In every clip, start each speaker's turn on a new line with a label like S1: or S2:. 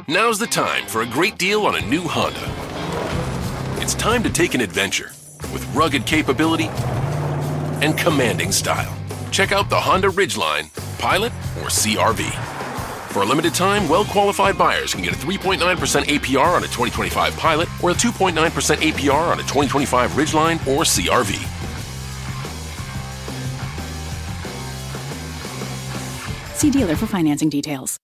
S1: Now's the time for a great deal on a new Honda. It's time to take an adventure with rugged capability and commanding style. Check out the Honda Ridgeline, Pilot, or CR-V. For a limited time, well-qualified buyers can get a 3.9% APR on a 2025 Pilot or a 2.9% APR on a 2025 Ridgeline or CR-V.
S2: See dealer for financing details.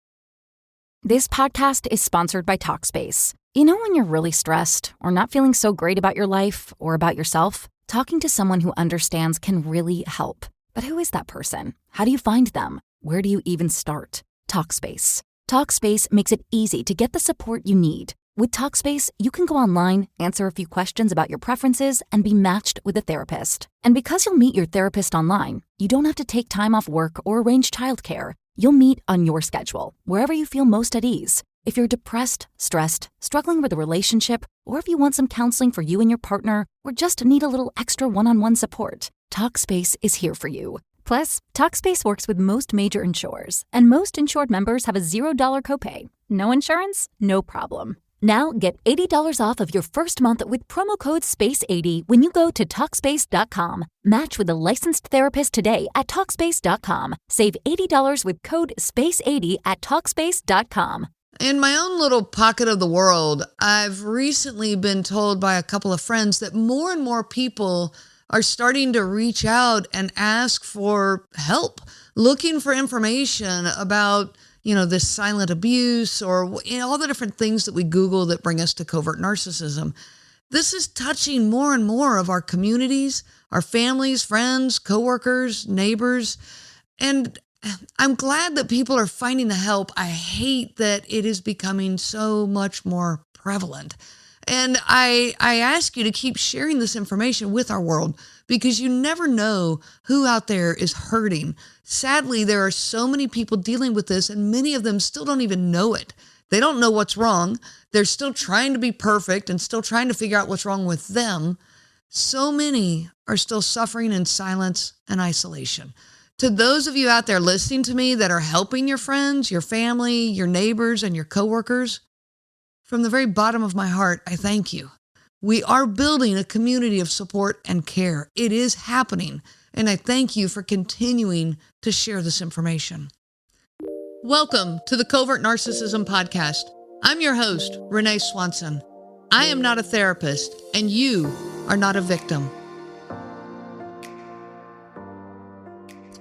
S3: This podcast is sponsored by Talkspace. You know when you're really stressed or not feeling so great about your life or about yourself? Talking to someone who understands can really help. But who is that person? How do you find them? Where do you even start? Talkspace. Talkspace makes it easy to get the support you need. With Talkspace, you can go online, answer a few questions about your preferences, and be matched with a therapist. And because you'll meet your therapist online, you don't have to take time off work or arrange childcare. You'll meet on your schedule, wherever you feel most at ease. If you're depressed, stressed, struggling with a relationship, or if you want some counseling for you and your partner, or just need a little extra one-on-one support, Talkspace is here for you. Plus, Talkspace works with most major insurers, and most insured members have a $0 copay. No insurance? No problem. Now get $80 off of your first month with promo code SPACE80 when you go to Talkspace.com. Match with a licensed therapist today at Talkspace.com. Save $80 with code SPACE80 at Talkspace.com.
S4: In my own little pocket of the world, I've recently been told by a couple of friends that more and more people are starting to reach out and ask for help, looking for information about this silent abuse or all the different things that we Google that bring us to covert narcissism. This is touching more and more of our communities, our families, friends, coworkers, neighbors. And I'm glad that people are finding the help. I hate that it is becoming so much more prevalent. And I ask you to keep sharing this information with our world because you never know who out there is hurting. Sadly, there are so many people dealing with this and many of them still don't even know it. They don't know what's wrong. They're still trying to be perfect and still trying to figure out what's wrong with them. So many are still suffering in silence and isolation. To those of you out there listening to me that are helping your friends, your family, your neighbors, and your coworkers, from the very bottom of my heart, I thank you. We are building a community of support and care. It is happening, and I thank you for continuing to share this information. Welcome to the Covert Narcissism podcast. I'm your host, Renee Swanson. I am not a therapist, and you are not a victim.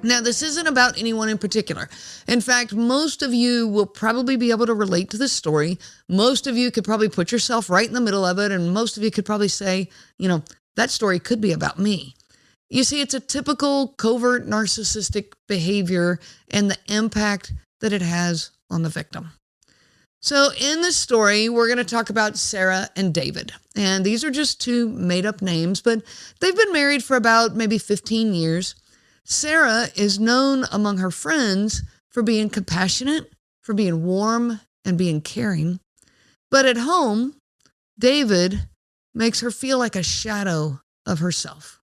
S4: Now, this isn't about anyone in particular. In fact, most of you will probably be able to relate to this story. Most of you could probably put yourself right in the middle of it, and most of you could probably say, that story could be about me. You see, it's a typical covert narcissistic behavior and the impact that it has on the victim. So in this story, we're going to talk about Sarah and David. And these are just two made-up names, but they've been married for about maybe 15 years. Sarah is known among her friends for being compassionate, for being warm, and being caring. But at home, David makes her feel like a shadow of herself.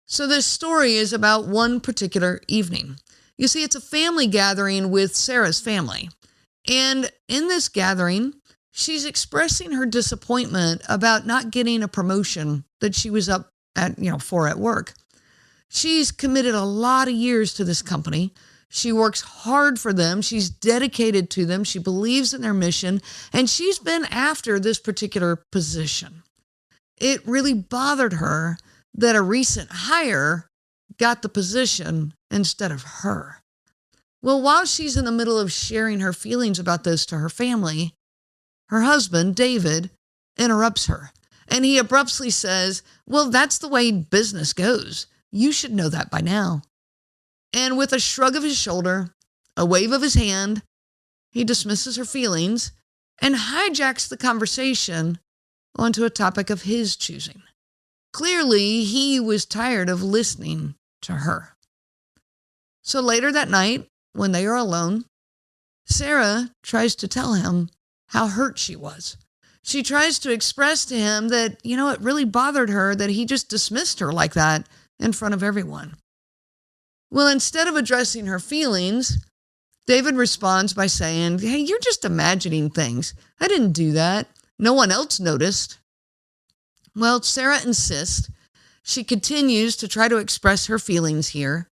S4: So this story is about one particular evening. You see, it's a family gathering with Sarah's family. And in this gathering, she's expressing her disappointment about not getting a promotion that she was up for at work. She's committed a lot of years to this company. She works hard for them. She's dedicated to them. She believes in their mission, and she's been after this particular position. It really bothered her that a recent hire got the position instead of her. Well, while she's in the middle of sharing her feelings about this to her family, her husband, David, interrupts her, and he abruptly says, "Well, that's the way business goes. You should know that by now." And with a shrug of his shoulder, a wave of his hand, he dismisses her feelings and hijacks the conversation onto a topic of his choosing. Clearly, he was tired of listening to her. So later that night, when they are alone, Sarah tries to tell him how hurt she was. She tries to express to him that, it really bothered her that he just dismissed her like that in front of everyone. Well, instead of addressing her feelings, David responds by saying, hey, you're just imagining things. I didn't do that. No one else noticed. Well, Sarah insists. She continues to try to express her feelings here.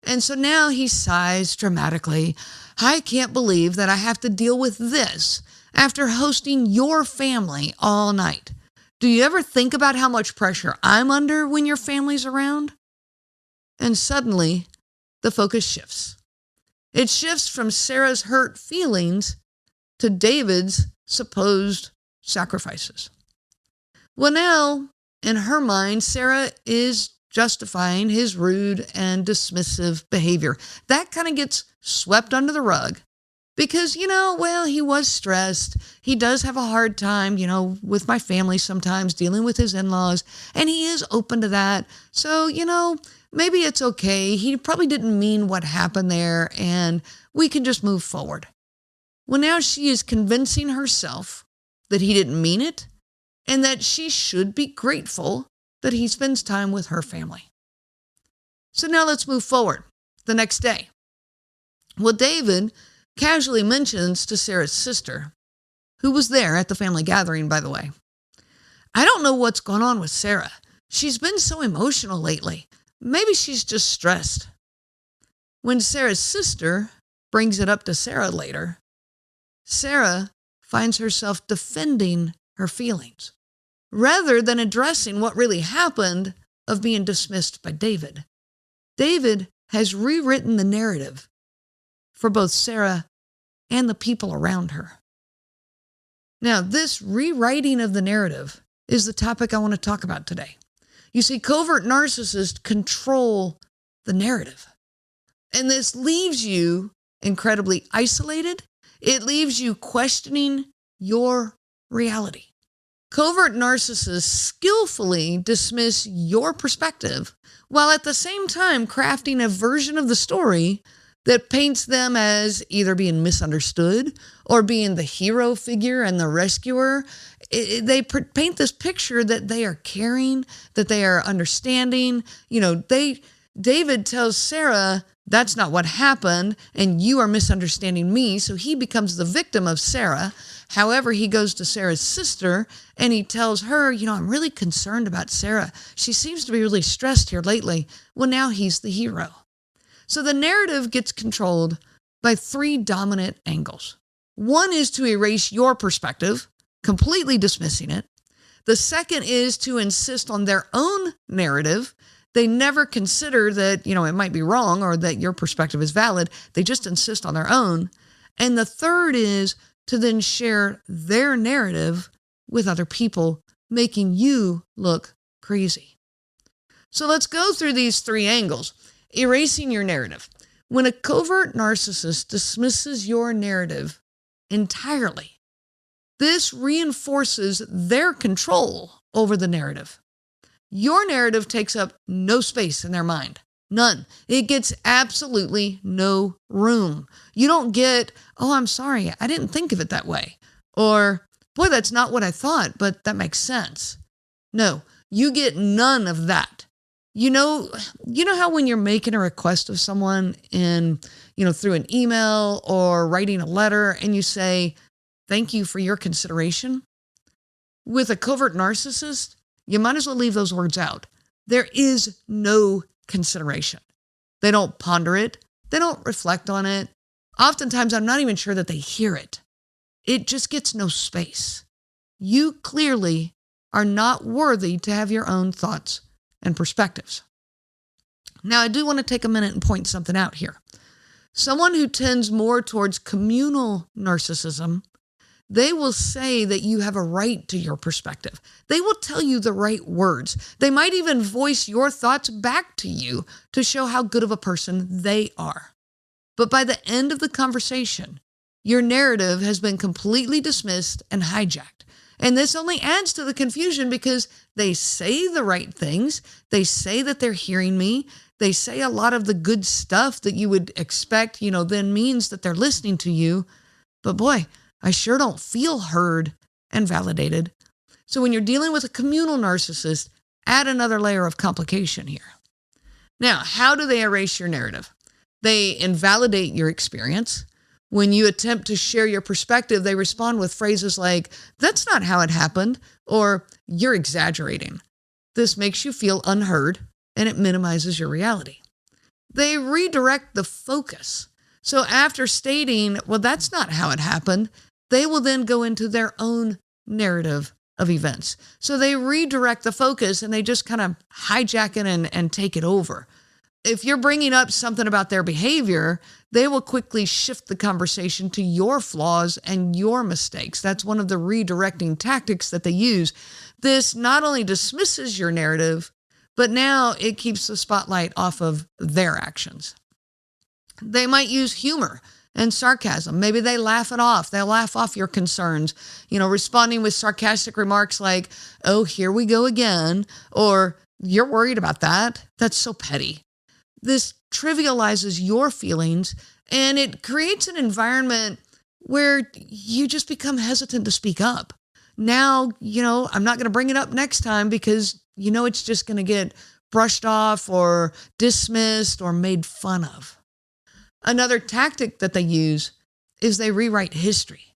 S4: And so now he sighs dramatically. I can't believe that I have to deal with this after hosting your family all night. Do you ever think about how much pressure I'm under when your family's around? And suddenly, the focus shifts. It shifts from Sarah's hurt feelings to David's supposed sacrifices. Well, now, in her mind, Sarah is justifying his rude and dismissive behavior. That kind of gets swept under the rug because, he was stressed. He does have a hard time, with my family sometimes dealing with his in-laws, and he is open to that. So, maybe it's okay. He probably didn't mean what happened there, and we can just move forward. Well, now she is convincing herself that he didn't mean it and that she should be grateful that he spends time with her family. So now let's move forward. The next day. Well, David casually mentions to Sarah's sister, who was there at the family gathering, by the way, I don't know what's going on with Sarah. She's been so emotional lately. Maybe she's just stressed. When Sarah's sister brings it up to Sarah later, Sarah finds herself defending her feelings rather than addressing what really happened of being dismissed by David. David has rewritten the narrative for both Sarah and the people around her. Now, this rewriting of the narrative is the topic I want to talk about today. You see, covert narcissists control the narrative. And this leaves you incredibly isolated. It leaves you questioning your reality. Covert narcissists skillfully dismiss your perspective while at the same time crafting a version of the story that paints them as either being misunderstood or being the hero figure and the rescuer. They paint this picture that they are caring, that they are understanding. David tells Sarah, that's not what happened, and you are misunderstanding me. So he becomes the victim of Sarah. However, he goes to Sarah's sister and he tells her, I'm really concerned about Sarah. She seems to be really stressed here lately. Well, now he's the hero. So the narrative gets controlled by three dominant angles. One is to erase your perspective, completely dismissing it. The second is to insist on their own narrative. They never consider that, it might be wrong or that your perspective is valid. They just insist on their own. And the third is to then share their narrative with other people, making you look crazy. So let's go through these three angles. Erasing your narrative. When a covert narcissist dismisses your narrative entirely, this reinforces their control over the narrative. Your narrative takes up no space in their mind. None. It gets absolutely no room. You don't get, I'm sorry, I didn't think of it that way. Or, boy, that's not what I thought, but that makes sense. No, you get none of that. You know how when you're making a request of someone through an email or writing a letter and you say, thank you for your consideration? With a covert narcissist, you might as well leave those words out. There is no consideration. They don't ponder it. They don't reflect on it. Oftentimes, I'm not even sure that they hear it. It just gets no space. You clearly are not worthy to have your own thoughts and perspectives. Now, I do want to take a minute and point something out here. Someone who tends more towards communal narcissism, they will say that you have a right to your perspective. They will tell you the right words. They might even voice your thoughts back to you to show how good of a person they are. But by the end of the conversation, your narrative has been completely dismissed and hijacked. And this only adds to the confusion because they say the right things. They say that they're hearing me. They say a lot of the good stuff that you would expect, then means that they're listening to you. But boy, I sure don't feel heard and validated. So when you're dealing with a communal narcissist, add another layer of complication here. Now, how do they erase your narrative? They invalidate your experience. When you attempt to share your perspective, they respond with phrases like, "That's not how it happened," or "You're exaggerating." This makes you feel unheard, and it minimizes your reality. They redirect the focus. So after stating, "Well, that's not how it happened," they will then go into their own narrative of events. So they redirect the focus and they just kind of hijack it and take it over. If you're bringing up something about their behavior, they will quickly shift the conversation to your flaws and your mistakes. That's one of the redirecting tactics that they use. This not only dismisses your narrative, but now it keeps the spotlight off of their actions. They might use humor and sarcasm. Maybe they laugh it off. They'll laugh off your concerns, responding with sarcastic remarks like, "Oh, here we go again," or "You're worried about that? That's so petty." This trivializes your feelings and it creates an environment where you just become hesitant to speak up. Now, I'm not going to bring it up next time because it's just going to get brushed off or dismissed or made fun of. Another tactic that they use is they rewrite history.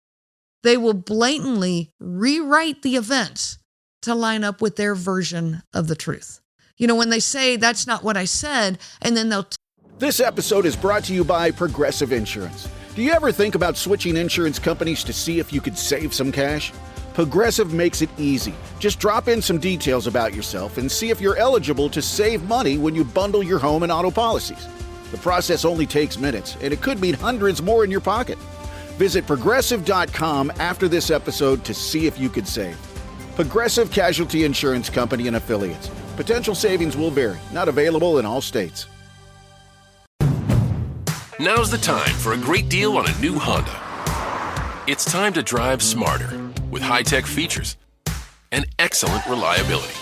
S4: They will blatantly rewrite the events to line up with their version of the truth. When they say, "That's not what I said," and then they'll...
S5: This episode is brought to you by Progressive Insurance. Do you ever think about switching insurance companies to see if you could save some cash? Progressive makes it easy. Just drop in some details about yourself and see if you're eligible to save money when you bundle your home and auto policies. The process only takes minutes, and it could mean hundreds more in your pocket. Visit Progressive.com after this episode to see if you could save. Progressive Casualty Insurance Company and Affiliates. Potential savings will vary. Not available in all states.
S1: Now's the time for a great deal on a new Honda. It's time to drive smarter with high-tech features and excellent reliability.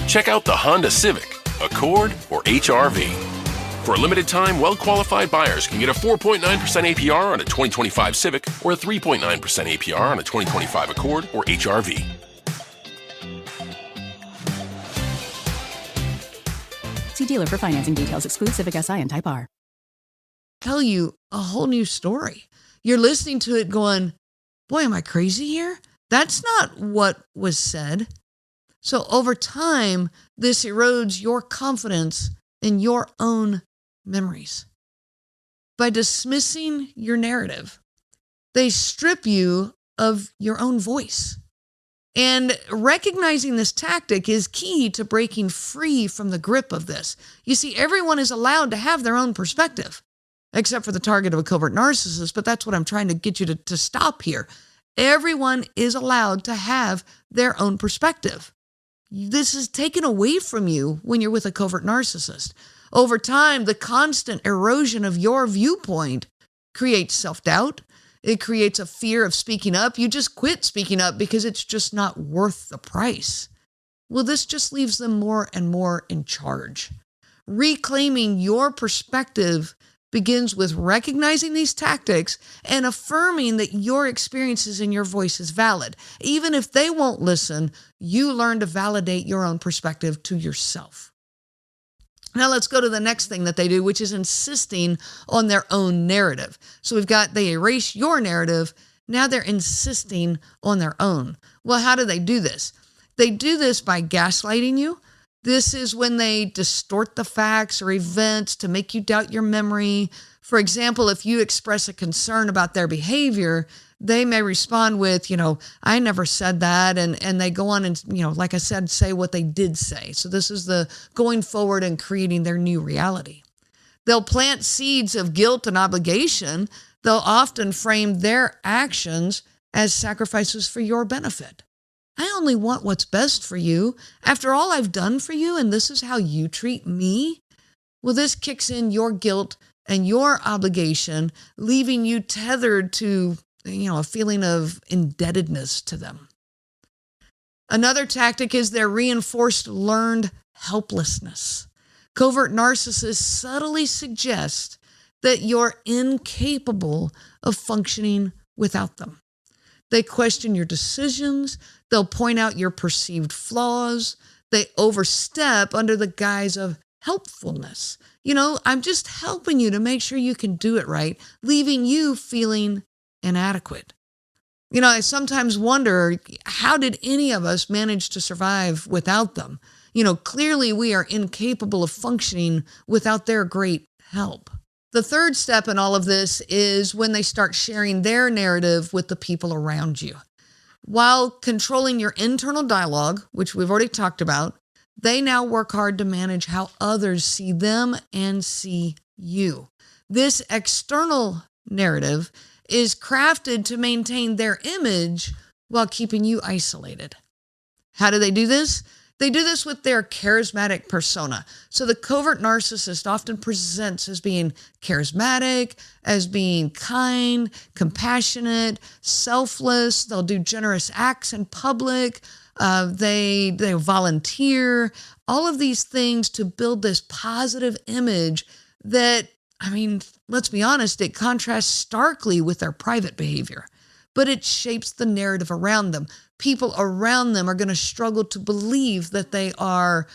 S1: Check out the Honda Civic, Accord, or HR-V. For a limited time, well-qualified buyers can get a 4.9% APR on a 2025 Civic or a 3.9% APR on a 2025 Accord or HR-V.
S2: See dealer for financing details. Exclude Civic Si and Type R.
S4: Tell you a whole new story. You're listening to it going, "Boy, am I crazy here? That's not what was said." So over time, this erodes your confidence in your own memories. By dismissing your narrative, they strip you of your own voice. And recognizing this tactic is key to breaking free from the grip of this. You see, everyone is allowed to have their own perspective, except for the target of a covert narcissist, but that's what I'm trying to get you to stop here. Everyone is allowed to have their own perspective. This is taken away from you when you're with a covert narcissist. Over time, the constant erosion of your viewpoint creates self-doubt. It creates a fear of speaking up. You just quit speaking up because it's just not worth the price. Well, this just leaves them more and more in charge. Reclaiming your perspective begins with recognizing these tactics and affirming that your experiences and your voice is valid. Even if they won't listen, you learn to validate your own perspective to yourself. Now let's go to the next thing that they do, which is insisting on their own narrative. So they erase your narrative. Now they're insisting on their own. Well, how do they do this? They do this by gaslighting you. This is when they distort the facts or events to make you doubt your memory. For example, if you express a concern about their behavior, they may respond with, "I never said that." And they go on and, like I said, say what they did say. So this is the going forward and creating their new reality. They'll plant seeds of guilt and obligation. They'll often frame their actions as sacrifices for your benefit. "I only want what's best for you. After all I've done for you, and this is how you treat me." Well, this kicks in your guilt and your obligation, leaving you tethered to, a feeling of indebtedness to them. Another tactic is their reinforced learned helplessness. Covert narcissists subtly suggest that you're incapable of functioning without them. They question your decisions. They'll point out your perceived flaws. They overstep under the guise of helpfulness. I'm just helping you to make sure you can do it right, leaving you feeling inadequate. I sometimes wonder, how did any of us manage to survive without them? Clearly we are incapable of functioning without their great help. The third step in all of this is when they start sharing their narrative with the people around you. While controlling your internal dialogue, which we've already talked about, they now work hard to manage how others see them and see you. This external narrative is crafted to maintain their image while keeping you isolated. How do they do this? They do this with their charismatic persona. So the covert narcissist often presents as being charismatic, as being kind, compassionate, selfless. They'll do generous acts in public. They volunteer. All of these things to build this positive image that, let's be honest, it contrasts starkly with their private behavior, but it shapes the narrative around them. People around them are going to struggle to believe that they are,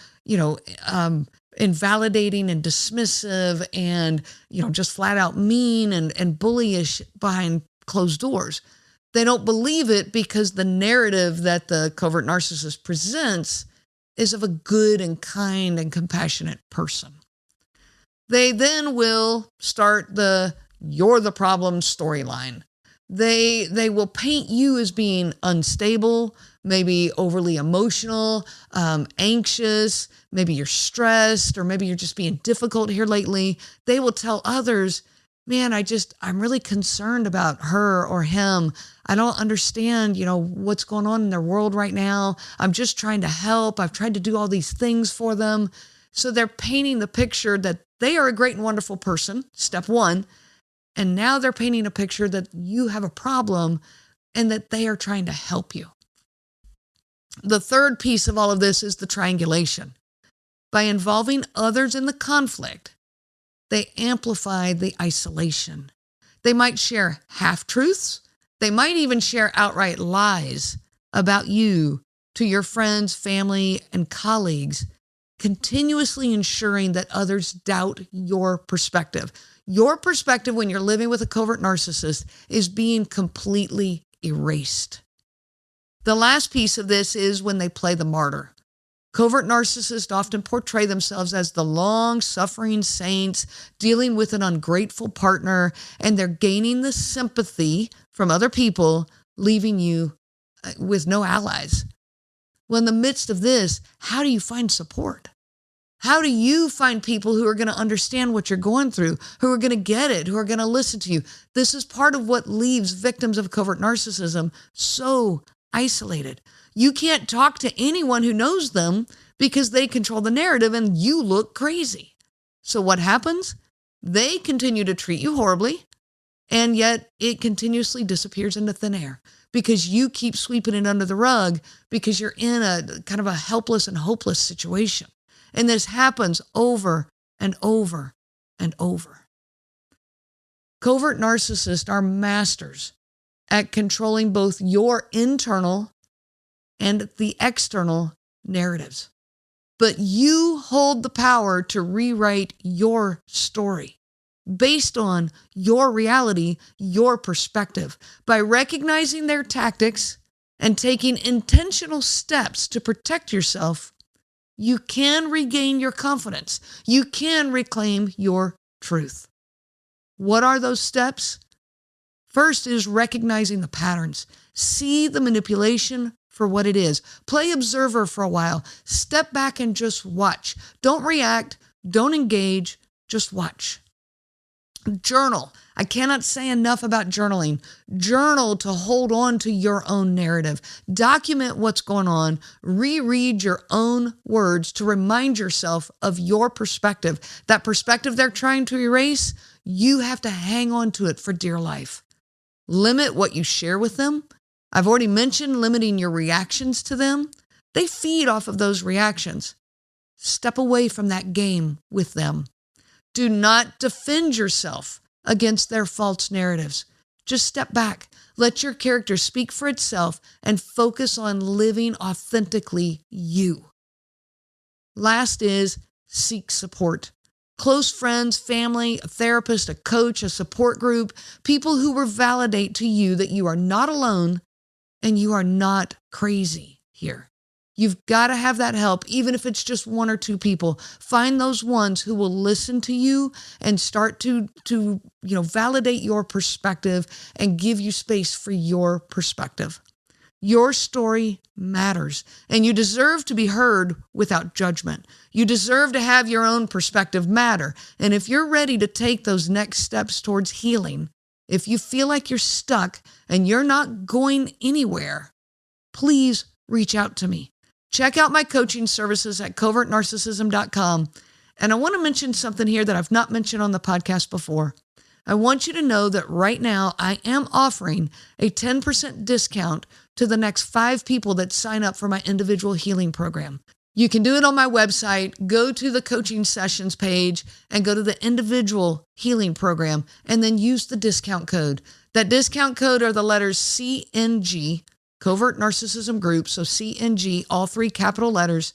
S4: invalidating and dismissive and, just flat out mean and bullyish behind closed doors. They don't believe it because the narrative that the covert narcissist presents is of a good and kind and compassionate person. They then will start the "you're the problem" storyline. They will paint you as being unstable, maybe overly emotional, anxious, maybe you're stressed, or maybe you're just being difficult here lately. They will tell others, man, I'm really concerned about her or him. I don't understand, what's going on in their world right now. I'm just trying to help. I've tried to do all these things for them. So they're painting the picture that they are a great and wonderful person, step one. And now they're painting a picture that you have a problem and that they are trying to help you. The third piece of all of this is the triangulation. By involving others in the conflict, they amplify the isolation. They might share half-truths. They might even share outright lies about you to your friends, family, and colleagues, continuously ensuring that others doubt your perspective. Your perspective when you're living with a covert narcissist is being completely erased. The last piece of this is when they play the martyr. Covert narcissists often portray themselves as the long-suffering saints dealing with an ungrateful partner, and they're gaining the sympathy from other people, leaving you with no allies. Well, in the midst of this, how do you find support? How do you find people who are going to understand what you're going through, who are going to get it, who are going to listen to you? This is part of what leaves victims of covert narcissism so isolated. You can't talk to anyone who knows them because they control the narrative and you look crazy. So what happens? They continue to treat you horribly, and yet it continuously disappears into thin air because you keep sweeping it under the rug because you're in a kind of a helpless and hopeless situation. And this happens over and over and over. Covert narcissists are masters at controlling both your internal and the external narratives. But you hold the power to rewrite your story based on your reality, your perspective. By recognizing their tactics and taking intentional steps to protect yourself, you can regain your confidence. You can reclaim your truth. What are those steps? First is recognizing the patterns. See the manipulation for what it is. Play observer for a while. Step back and just watch. Don't react. Don't engage. Just watch. Journal. I cannot say enough about journaling. Journal to hold on to your own narrative. Document what's going on. Reread your own words to remind yourself of your perspective. That perspective they're trying to erase, you have to hang on to it for dear life. Limit what you share with them. I've already mentioned limiting your reactions to them. They feed off of those reactions. Step away from that game with them. Do not defend yourself against their false narratives. Just step back. Let your character speak for itself and focus on living authentically you. Last is seek support. Close friends, family, a therapist, a coach, a support group, people who will validate to you that you are not alone and you are not crazy here. You've got to have that help, even if it's just one or two people. Find those ones who will listen to you and start to validate your perspective and give you space for your perspective. Your story matters, and you deserve to be heard without judgment. You deserve to have your own perspective matter. And if you're ready to take those next steps towards healing, if you feel like you're stuck and you're not going anywhere, please reach out to me. Check out my coaching services at covertnarcissism.com. And I want to mention something here that I've not mentioned on the podcast before. I want you to know that right now I am offering a 10% discount to the next 5 people that sign up for my individual healing program. You can do it on my website. Go to the coaching sessions page and go to the individual healing program and then use the discount code. That discount code are the letters CNG, Covert Narcissism Group, so CNG, all 3 capital letters,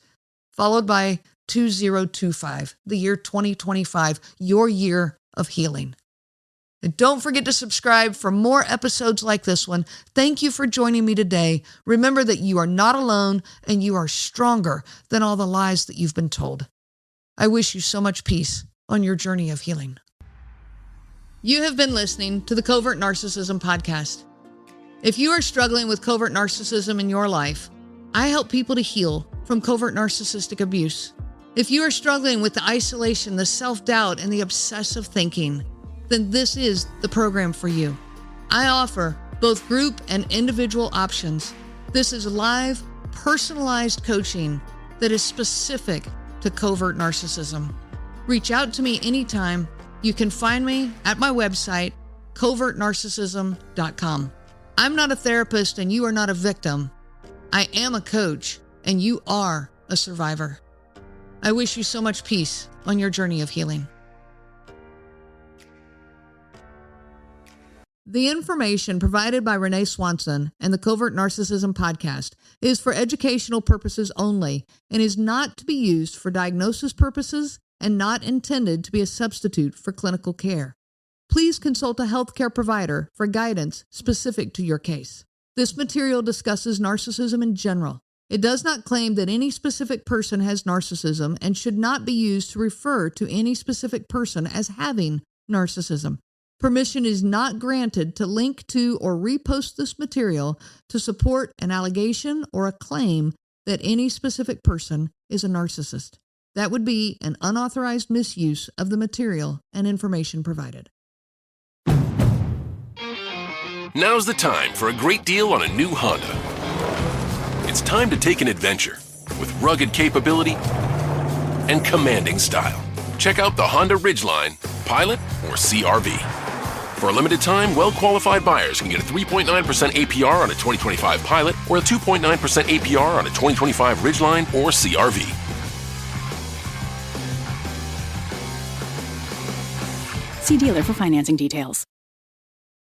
S4: followed by 2025, the year 2025, your year of healing. And don't forget to subscribe for more episodes like this one. Thank you for joining me today. Remember that you are not alone and you are stronger than all the lies that you've been told. I wish you so much peace on your journey of healing. You have been listening to the Covert Narcissism podcast. If you are struggling with covert narcissism in your life, I help people to heal from covert narcissistic abuse. If you are struggling with the isolation, the self-doubt, and the obsessive thinking, then this is the program for you. I offer both group and individual options. This is live, personalized coaching that is specific to covert narcissism. Reach out to me anytime. You can find me at my website, covertnarcissism.com. I'm not a therapist and you are not a victim. I am a coach and you are a survivor. I wish you so much peace on your journey of healing. The information provided by Renee Swanson and the Covert Narcissism podcast is for educational purposes only and is not to be used for diagnosis purposes and not intended to be a substitute for clinical care. Please consult a healthcare provider for guidance specific to your case. This material discusses narcissism in general. It does not claim that any specific person has narcissism and should not be used to refer to any specific person as having narcissism. Permission is not granted to link to or repost this material to support an allegation or a claim that any specific person is a narcissist. That would be an unauthorized misuse of the material and information provided.
S1: Now's the time for a great deal on a new Honda. It's time to take an adventure with rugged capability and commanding style. Check out the Honda Ridgeline, Pilot, or CR-V. For a limited time, well-qualified buyers can get a 3.9% APR on a 2025 Pilot or a 2.9% APR on a 2025 Ridgeline or CR-V.
S2: See dealer for financing details.